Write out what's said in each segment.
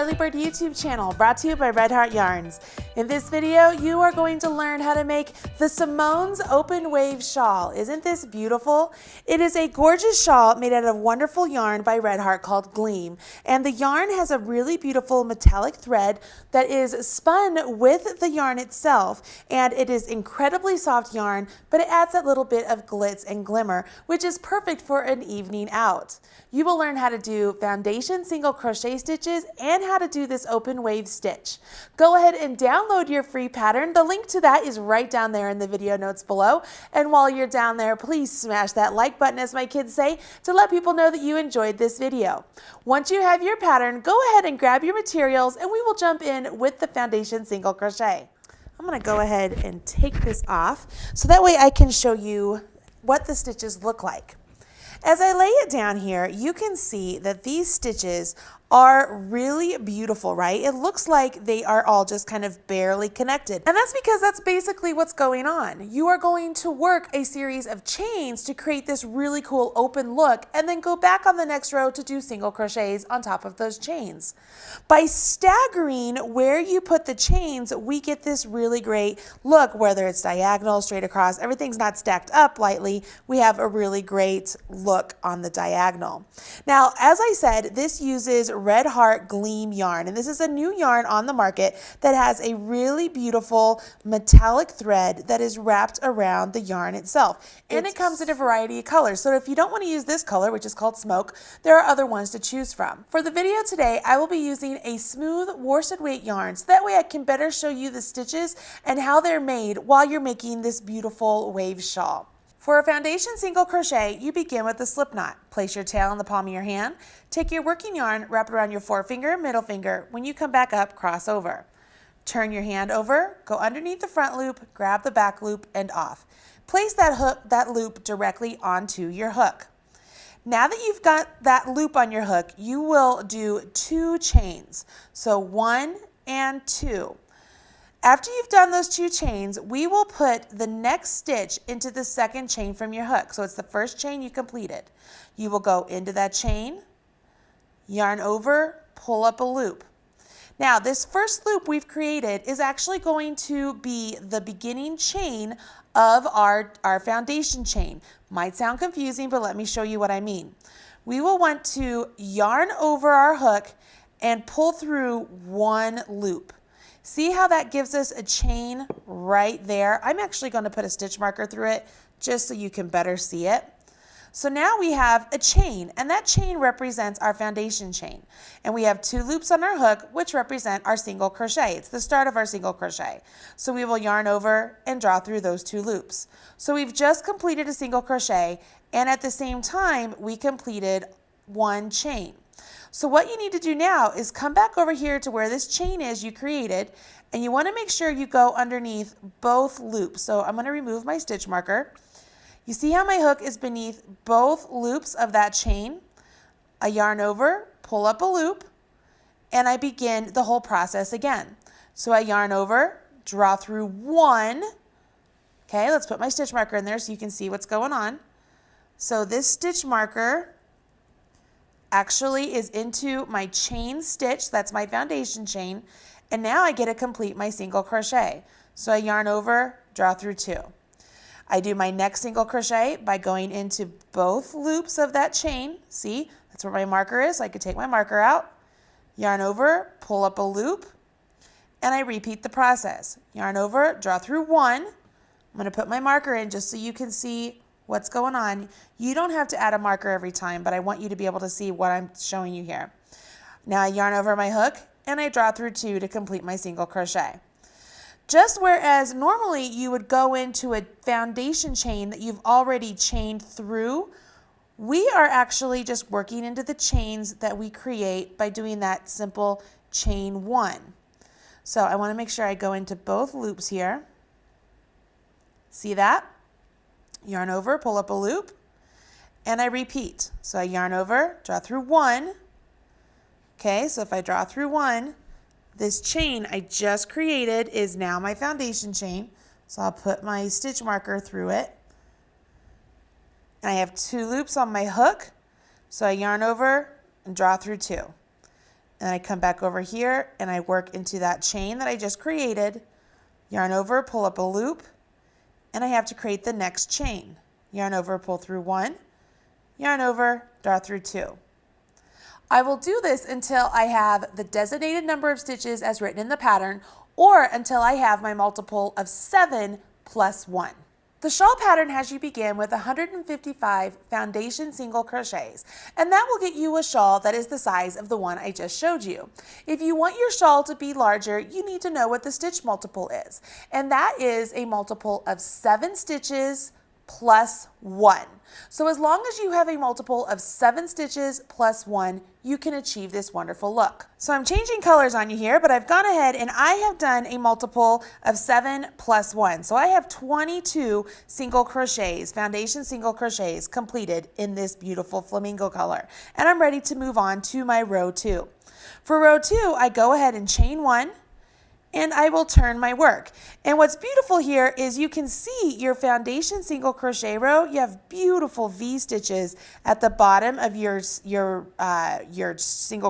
Early Bird YouTube channel, brought to you by Red Heart Yarns. In this video, you are going to learn how to make the Simone's Open Wave Shawl. Isn't this beautiful? It is a gorgeous shawl made out of wonderful yarn by Red Heart called Gleam. And the yarn has a really beautiful metallic thread that is spun with the yarn itself. And it is incredibly soft yarn, but it adds that little bit of glitz and glimmer, which is perfect for an evening out. You will learn how to do foundation single crochet stitches and how to do this open wave stitch. Go ahead and download your free pattern. The link to that is right down there in the video notes below. And while you're down there, please smash that like button, as my kids say, to let people know that you enjoyed this video. Once you have your pattern, go ahead and grab your materials and we will jump in with the foundation single crochet. I'm going to go ahead and take this off so that way I can show you what the stitches look like. As I lay it down here, you can see that these stitches are really beautiful, right? It looks like they are all just kind of barely connected. And that's because that's basically what's going on. You are going to work a series of chains to create this really cool open look and then go back on the next row to do single crochets on top of those chains. By staggering where you put the chains, we get this really great look, whether it's diagonal, straight across, everything's not stacked up lightly. We have a really great look on the diagonal. Now, as I said, this uses Red Heart Gleam yarn, and this is a new yarn on the market that has a really beautiful metallic thread that is wrapped around the yarn itself. And it comes in a variety of colors. So if you don't want to use this color, which is called smoke, there are other ones to choose from. For the video today, I will be using a smooth worsted weight yarn, so that way I can better show you the stitches and how they're made while you're making this beautiful wave shawl. For a foundation single crochet, you begin with the slip knot. Place your tail in the palm of your hand, take your working yarn, wrap it around your forefinger and middle finger. When you come back up, cross over. Turn your hand over, go underneath the front loop, grab the back loop and off. Place that loop directly onto your hook. Now that you've got that loop on your hook, you will do 2 chains. So 1 and 2. After you've done those 2 chains, we will put the next stitch into the second chain from your hook. So it's the first chain you completed. You will go into that chain, yarn over, pull up a loop. Now, this first loop we've created is actually going to be the beginning chain of our foundation chain. Might sound confusing, but let me show you what I mean. We will want to yarn over our hook and pull through 1 loop. See how that gives us a chain right there? I'm actually going to put a stitch marker through it just so you can better see it. So now we have a chain, and that chain represents our foundation chain. And we have 2 loops on our hook, which represent our single crochet. It's the start of our single crochet. So we will yarn over and draw through those 2 loops. So we've just completed a single crochet, and at the same time, we completed 1 chain. So what you need to do now is come back over here to where this chain is you created, and you want to make sure you go underneath both loops. So I'm going to remove my stitch marker. You see how my hook is beneath both loops of that chain? I yarn over, pull up a loop, and I begin the whole process again. So I yarn over, draw through 1. Okay, let's put my stitch marker in there so you can see what's going on. So this stitch marker actually is into my chain stitch, that's my foundation chain, and now I get to complete my single crochet. So I yarn over, draw through 2. I do my next single crochet by going into both loops of that chain. See, that's where my marker is, so I could take my marker out, yarn over, pull up a loop, and I repeat the process. Yarn over, draw through 1. I'm going to put my marker in just so you can see what's going on. You don't have to add a marker every time, but I want you to be able to see what I'm showing you here. Now I yarn over my hook and I draw through 2 to complete my single crochet. Just whereas normally you would go into a foundation chain that you've already chained through, we are actually just working into the chains that we create by doing that simple chain 1. So I want to make sure I go into both loops here. See that? Yarn over, pull up a loop, and I repeat. So I yarn over, draw through 1. Okay, so if I draw through 1, this chain I just created is now my foundation chain. So I'll put my stitch marker through it. And I have 2 loops on my hook. So I yarn over and draw through 2. and I come back over here and I work into that chain that I just created, yarn over, pull up a loop, and I have to create the next chain. Yarn over, pull through 1, yarn over, draw through 2. I will do this until I have the designated number of stitches as written in the pattern, or until I have my multiple of 7 plus 1. The shawl pattern has you begin with 155 foundation single crochets, and that will get you a shawl that is the size of the one I just showed you. If you want your shawl to be larger, you need to know what the stitch multiple is, and that is a multiple of 7 stitches plus 1. So as long as you have a multiple of 7 stitches plus 1, you can achieve this wonderful look. So I'm changing colors on you here, but I've gone ahead and I have done a multiple of 7 plus 1. So I have 22 single crochets, foundation single crochets completed in this beautiful flamingo color. And I'm ready to move on to my row 2. For row 2, I go ahead and chain 1, and I will turn my work. And what's beautiful here is you can see your foundation single crochet row. You have beautiful V stitches at the bottom of your single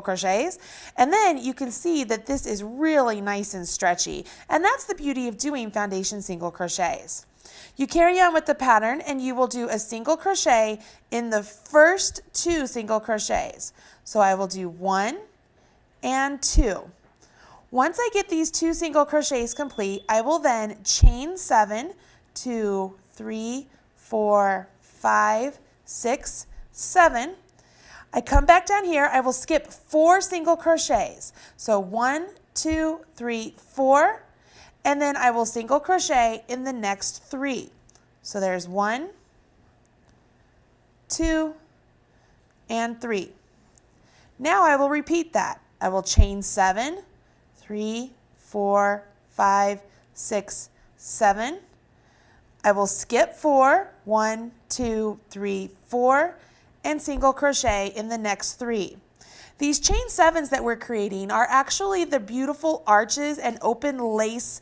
crochets. And then you can see that this is really nice and stretchy. And that's the beauty of doing foundation single crochets. You carry on with the pattern and you will do a single crochet in the first 2 single crochets. So I will do 1 and 2. Once I get these 2 single crochets complete, I will then chain 7, 2, 3, 4, 5, 6, 7. I come back down here, I will skip 4 single crochets. So 1, 2, 3, 4, and then I will single crochet in the next 3. So there's 1, 2, and 3. Now I will repeat that. I will chain 7, 3, 4, 5, 6, 7. I will skip 4, 1, 2, 3, 4, and single crochet in the next 3. These chain 7s that we're creating are actually the beautiful arches and open lace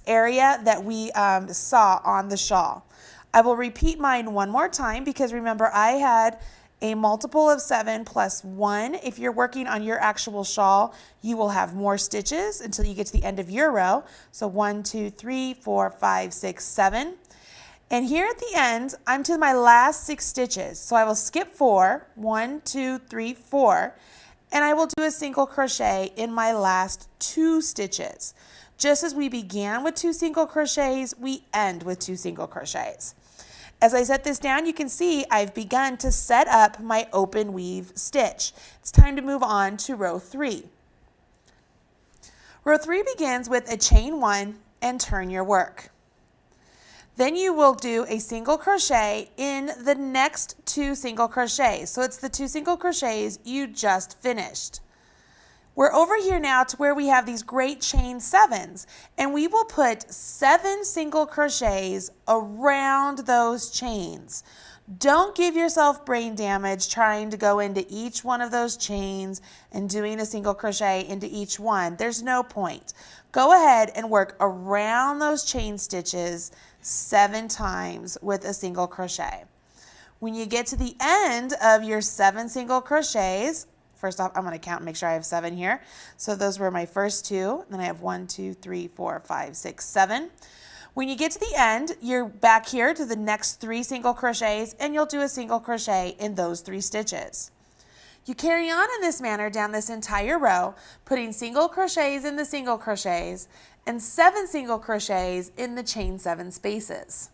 area that we saw on the shawl. I will repeat mine one more time because remember I had a multiple of 7 plus 1. If you're working on your actual shawl, you will have more stitches until you get to the end of your row. So 1, 2, 3, 4, 5, 6, 7. And here at the end, I'm to my last 6 stitches. So I will skip 4, 1, 2, 3, 4, and I will do a single crochet in my last 2 stitches. Just as we began with 2 single crochets, we end with 2 single crochets. As I set this down, you can see I've begun to set up my open weave stitch. It's time to move on to row 3. Row 3 begins with a chain 1 and turn your work. Then you will do a single crochet in the next 2 single crochets. So it's the 2 single crochets you just finished. We're over here now to where we have these great chain 7s, and we will put 7 single crochets around those chains. Don't give yourself brain damage trying to go into each one of those chains and doing a single crochet into each one. There's no point. Go ahead and work around those chain stitches 7 times with a single crochet. When you get to the end of your 7 single crochets, first off, I'm going to count and make sure I have 7 here. So those were my first 2. Then I have 1, 2, 3, 4, 5, 6, 7. When you get to the end, you're back here to the next 3 single crochets, and you'll do a single crochet in those 3 stitches. You carry on in this manner down this entire row, putting single crochets in the single crochets and 7 single crochets in the chain 7 spaces.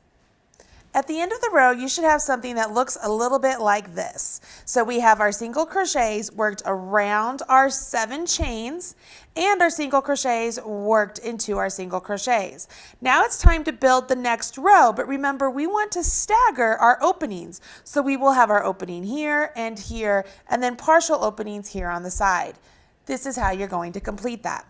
At the end of the row, you should have something that looks a little bit like this. So we have our single crochets worked around our 7 chains and our single crochets worked into our single crochets. Now it's time to build the next row, but remember we want to stagger our openings. So we will have our opening here, and then partial openings here on the side. This is how you're going to complete that.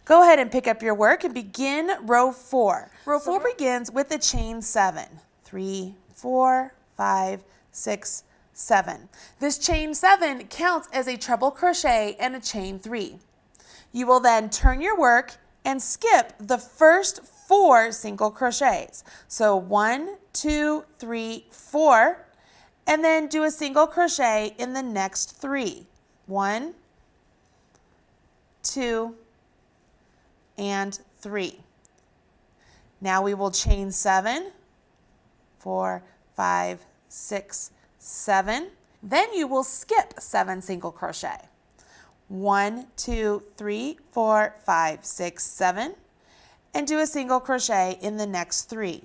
Go ahead and pick up your work and begin row 4. Row 4 begins with a chain 7. 3, 4, 5, 6, 7. This chain 7 counts as a treble crochet and a chain 3. You will then turn your work and skip the first 4 single crochets. So 1, 2, 3, 4, and then do a single crochet in the next 3. 1, 2, and 3. Now we will chain 7, 4, 5, 6, 7. Then you will skip 7 single crochet. 1, 2, 3, 4, 5, 6, 7, and do a single crochet in the next 3.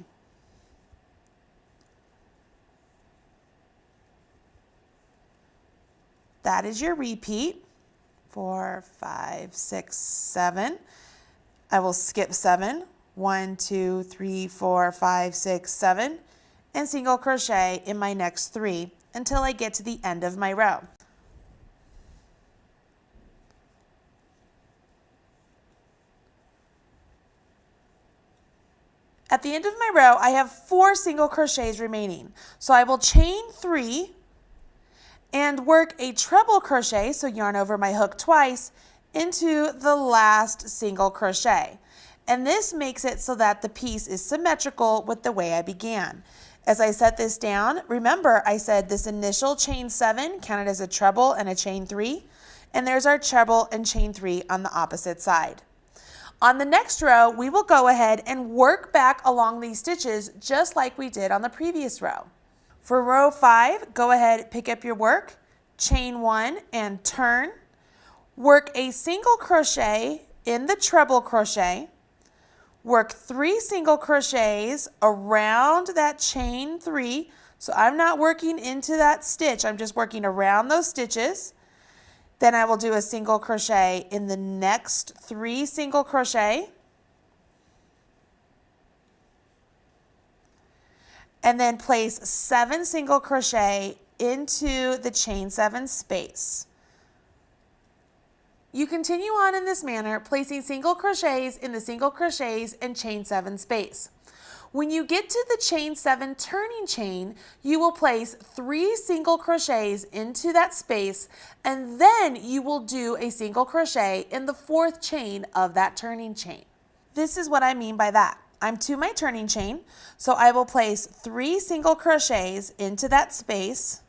That is your repeat. 4, 5, 6, 7. I will skip 7. 1, 2, 3, 4, 5, 6, 7, and single crochet in my next 3 until I get to the end of my row. At the end of my row, I have 4 single crochets remaining. So I will chain 3 and work a treble crochet, so yarn over my hook twice, into the last single crochet. And this makes it so that the piece is symmetrical with the way I began. As I set this down, remember I said this initial chain 7 counted as a treble and a chain 3, and there's our treble and chain 3 on the opposite side. On the next row, we will go ahead and work back along these stitches just like we did on the previous row. For row 5, go ahead, pick up your work, chain 1 and turn, work a single crochet in the treble crochet, work 3 single crochets around that chain 3. So I'm not working into that stitch, I'm just working around those stitches. Then I will do a single crochet in the next 3 single crochet. And then place 7 single crochet into the chain 7 space. You continue on in this manner, placing single crochets in the single crochets and chain 7 space. When you get to the chain 7 turning chain, you will place 3 single crochets into that space, and then you will do a single crochet in the 4th chain of that turning chain. This is what I mean by that. I'm to my turning chain, so I will place 3 single crochets into that space,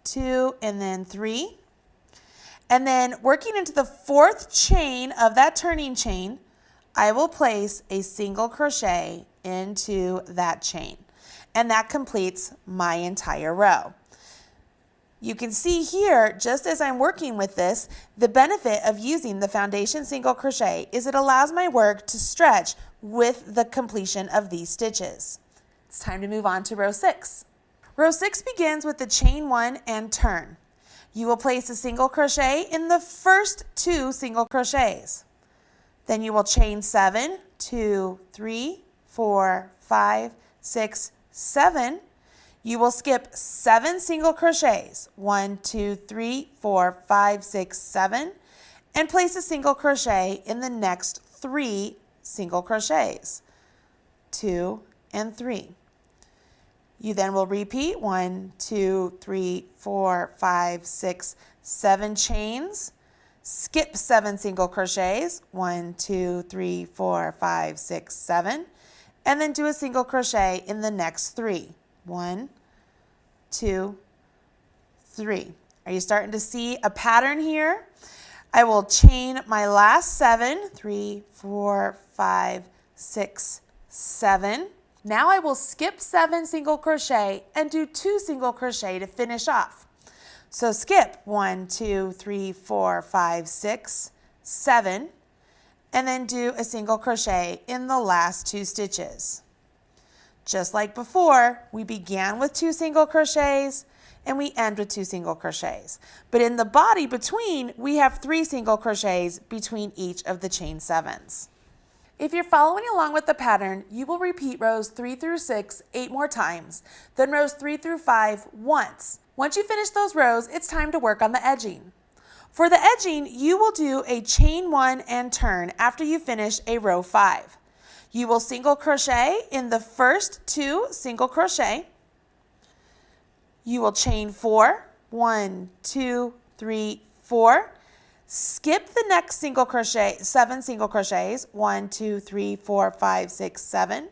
2 and then 3. And then working into the 4th chain of that turning chain, I will place a single crochet into that chain. And that completes my entire row. You can see here, just as I'm working with this, the benefit of using the foundation single crochet is it allows my work to stretch with the completion of these stitches. It's time to move on to row 6. Row 6 begins with the chain 1 and turn. You will place a single crochet in the first 2 single crochets. Then you will chain 7, 2, 3, 4, 5, 6, 7. You will skip 7 single crochets, 1, 2, 3, 4, 5, 6, 7, and place a single crochet in the next 3 single crochets, 2 and 3. You then will repeat 1, 2, 3, 4, 5, 6, 7 chains, skip 7 single crochets, 1, 2, 3, 4, 5, 6, 7, and then do a single crochet in the next 3. 1, 2, 3. Are you starting to see a pattern here? I will chain my last 7, 3, 4, 5, 6, 7. Now I will skip 7 single crochet and do 2 single crochet to finish off. So skip 1, 2, 3, 4, 5, 6, 7, and then do a single crochet in the last 2 stitches. Just like before, we began with 2 single crochets and we end with 2 single crochets. But in the body between, we have 3 single crochets between each of the chain 7s. If you're following along with the pattern, you will repeat rows 3 through 6 8 more times, then rows 3 through 5 once. Once you finish those rows, it's time to work on the edging. For the edging, you will do a chain 1 and turn after you finish a row 5. You will single crochet in the first 2 single crochet. You will chain 4, 1, 2, 3, 4. Skip the next single crochet, 7 single crochets, 1, 2, 3, 4, 5, 6, 7,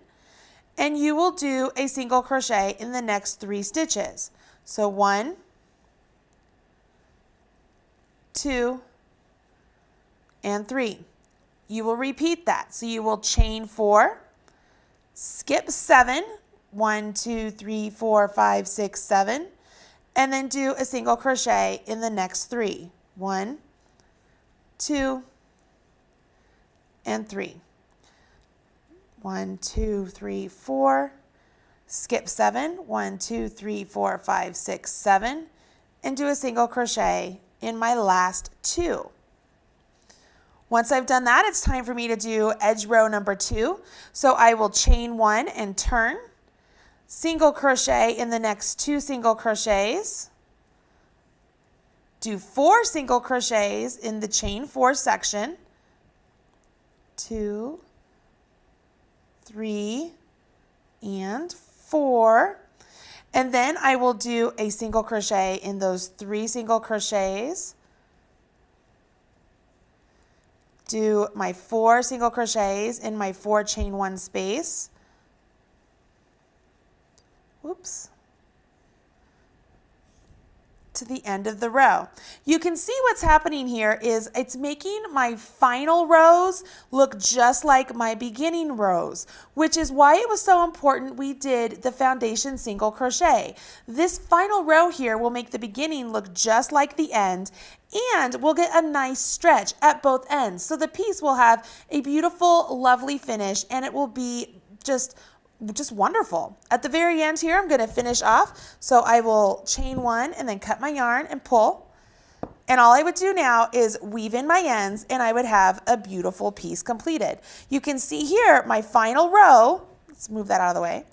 and you will do a single crochet in the next 3 stitches. So 1, 2, and 3. You will repeat that. So you will chain 4, skip 7, 1, 2, 3, 4, 5, 6, 7, and then do a single crochet in the next 3. 1, 2, and 3. 1, 2, 3, 4, skip 7, 1, 2, 3, 4, 5, 6, 7, and do a single crochet in my last 2. Once I've done that, it's time for me to do edge row number 2. So I will chain 1 and turn, single crochet in the next 2 single crochets, do 4 single crochets in the chain 4 section, 2, 3, and 4, and then I will do a single crochet in those 3 single crochets, do my 4 single crochets in my 4 chain 1 space, whoops, to the end of the row. You can see what's happening here is it's making my final rows look just like my beginning rows, which is why it was so important we did the foundation single crochet. This final row here will make the beginning look just like the end, and we'll get a nice stretch at both ends. So the piece will have a beautiful, lovely finish, and it will be just wonderful. At the very end here, I'm going to finish off. So I will chain 1 and then cut my yarn and pull. And all I would do now is weave in my ends, and I would have a beautiful piece completed. You can see here my final row. Let's move that out of the way.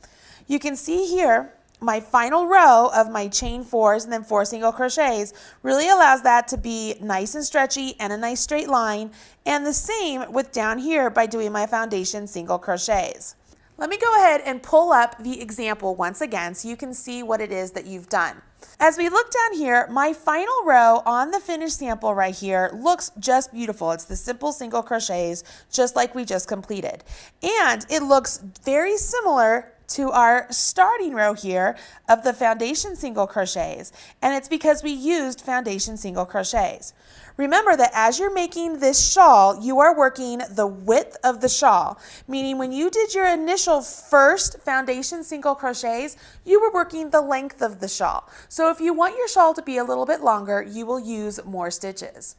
You can see here my final row of my chain 4s and then 4 single crochets really allows that to be nice and stretchy and a nice straight line. And the same with down here by doing my foundation single crochets. Let me go ahead and pull up the example once again so you can see what it is that you've done. As we look down here, my final row on the finished sample right here looks just beautiful. It's the simple single crochets just like we just completed. And it looks very similar to our starting row here of the foundation single crochets. And it's because we used foundation single crochets. Remember that as you're making this shawl, you are working the width of the shawl, meaning when you did your initial first foundation single crochets, you were working the length of the shawl. So if you want your shawl to be a little bit longer, you will use more stitches.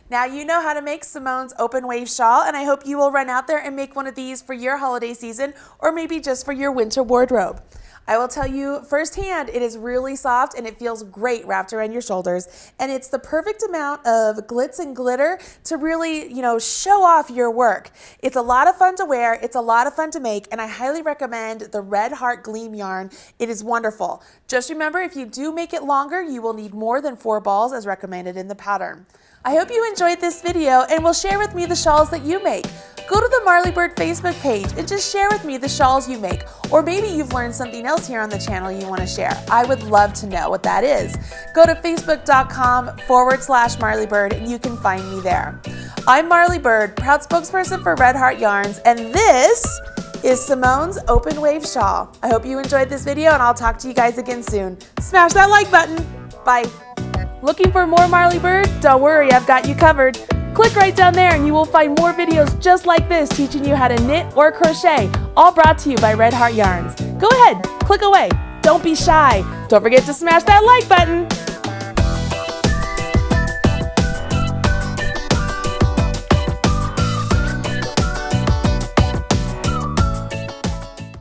Now you know how to make Simone's open wave shawl, and I hope you will run out there and make one of these for your holiday season or maybe just for your winter wardrobe. I will tell you firsthand, it is really soft and it feels great wrapped around your shoulders, and it's the perfect amount of glitz and glitter to really, show off your work. It's a lot of fun to wear, it's a lot of fun to make, and I highly recommend the Red Heart Gleam yarn. It is wonderful. Just remember, if you do make it longer, you will need more than 4 balls as recommended in the pattern. I hope you enjoyed this video and will share with me the shawls that you make. Go to the Marley Bird Facebook page and just share with me the shawls you make, or maybe you've learned something else here on the channel you want to share. I would love to know what that is. Go to facebook.com/MarleyBird and you can find me there. I'm Marley Bird, proud spokesperson for Red Heart Yarns, and this is Simone's Open Wave Shawl. I hope you enjoyed this video, and I'll talk to you guys again soon. Smash that like button. Bye. Looking for more Marley Bird? Don't worry, I've got you covered. Click right down there and you will find more videos just like this teaching you how to knit or crochet, all brought to you by Red Heart Yarns. Go ahead, click away. Don't be shy. Don't forget to smash that like button.